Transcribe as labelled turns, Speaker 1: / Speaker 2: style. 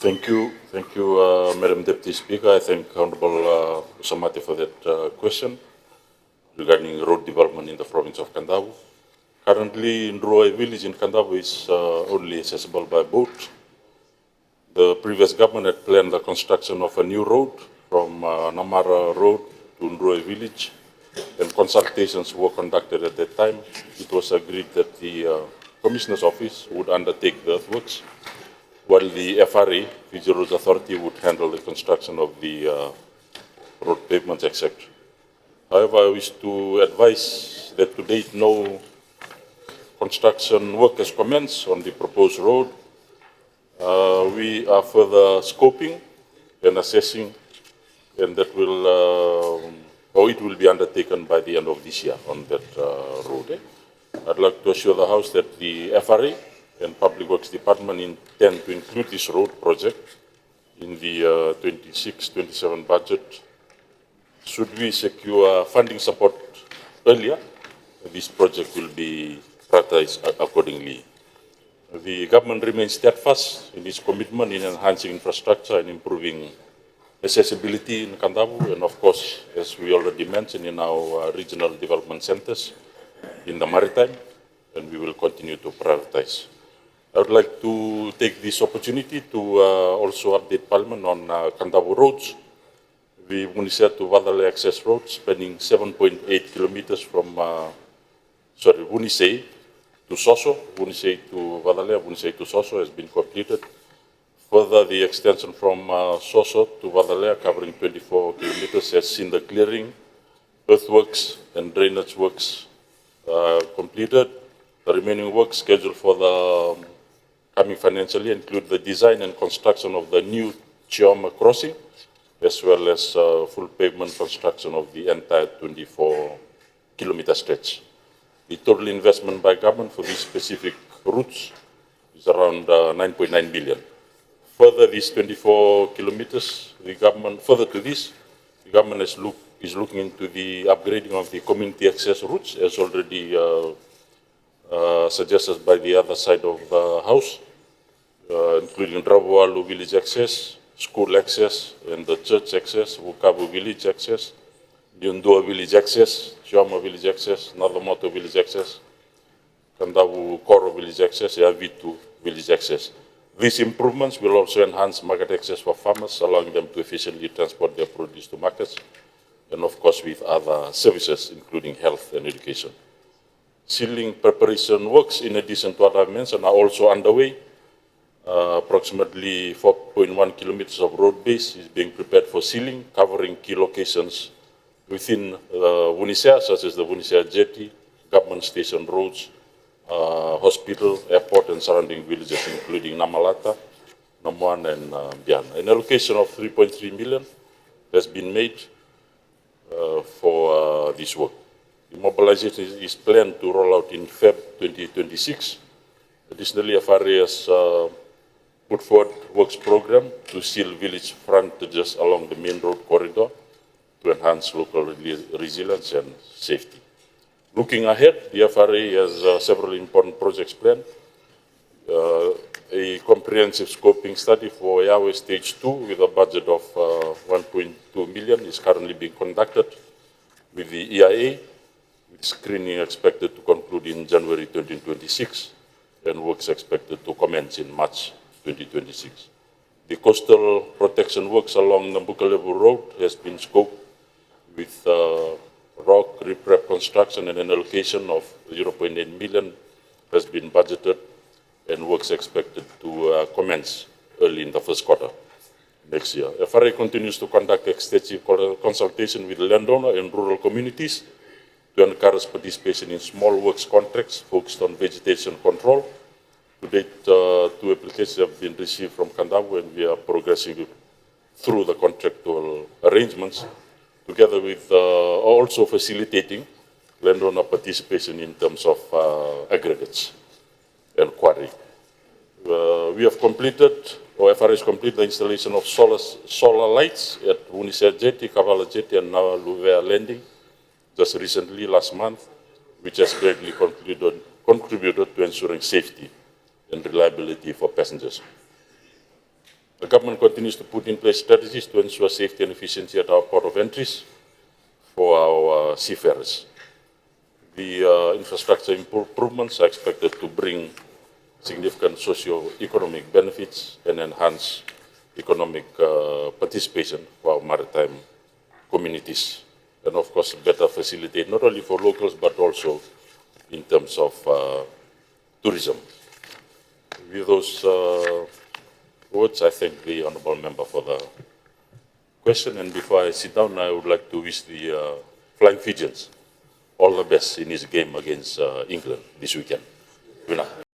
Speaker 1: Thank you, Madam Deputy Speaker. I thank Honourable Usamati for that question regarding road development in the province of Kandavu. Currently, Nruai village in Kandavu is only accessible by boat. The previous government had planned the construction of a new road from Namara Road to Nruai village, and consultations were conducted at that time. It was agreed that the Commissioner's office would undertake the earthworks, while the FRA, Fiji Roads Authority, would handle the construction of the road pavements, etc. However, I wish to advise that to date no construction work has commenced on the proposed road. We are further scoping and assessing, and that will, or it will be undertaken by the end of this year on that road. I'd like to assure the House that the FRA and Public Works Department intend to include this road project in the 26-27 budget. Should we secure funding support earlier, this project will be prioritized accordingly. The government remains steadfast in its commitment in enhancing infrastructure and improving accessibility in Kandavu, and of course, as we already mentioned, in our regional development centers in the maritime, and we will continue to prioritize. I would like to take this opportunity to also update Parliament on Kandavu roads. We Munisia to Vadale access road, spanning 7.8 kilometers from Wunisei to Soso. Wunisei to Vadale, Wunisei to Soso has been completed. Further, the extension from Soso to Vadale, covering 24 kilometers, has seen the clearing, earthworks, and drainage works completed. The remaining work scheduled for the coming financial year include the design and construction of the new Chioma crossing, as well as full pavement construction of the entire 24-kilometer stretch. The total investment by government for these specific routes is around 9.9 billion. Further, these 24 kilometers, further to this, the government is looking into the upgrading of the community access routes, as already suggested by the other side of the House, including Drabualu village access, school access, and the church access, Wukabu village access, Diundua village access, Chioma village access, Nadamoto village access, Kandavu Koro village access, Yavitu village access. These improvements will also enhance market access for farmers, allowing them to efficiently transport their produce to markets, and of course with other services, including health and education. Sealing preparation works, in addition to other mentioned, are also underway. Approximately 4.1 kilometers of road base is being prepared for sealing, covering key locations within Wunisia, such as the Wunisia Jetty, government station roads, hospital, airport, and surrounding villages, including Namalata, Namuan, and Biana. An allocation of 3.3 million has been made for this work. The mobilization is planned to roll out in Feb 2026. Additionally, FRA has put forward works program to seal village frontages along the main road corridor to enhance local resilience and safety. Looking ahead, the FRA has several important projects planned. A comprehensive scoping study for Yahweh Stage 2 with a budget of 1.2 million is currently being conducted with the EIA, with screening expected to conclude in January 2026 and works expected to commence in March 2026. The coastal protection works along Nambukalevu Road has been scoped with rock riprap construction, and an allocation of 0.8 million has been budgeted, and works expected to commence early in the first quarter next year. FRA continues to conduct extensive consultation with landowner and rural communities to encourage participation in small works contracts focused on vegetation control. To date, 2 applications have been received from Kandavu, and we are progressing through the contractual arrangements, together with also facilitating landowner participation in terms of aggregates and quarry. We have completed, or FRA has completed the installation of solar lights at Wunisia Jetty, Kavala Jetty, and now Luvea Landing just recently, last month, which has greatly contributed to ensuring safety and reliability for passengers. The government continues to put in place strategies to ensure safety and efficiency at our port of entries for our seafarers. The infrastructure improvements are expected to bring significant socio-economic benefits and enhance economic participation for our maritime communities, and of course better facilitate not only for locals but also in terms of tourism. With those words, I thank the Honourable Member for the question, and before I sit down, I would like to wish the Flying Fijians all the best in his game against England this weekend. Good night.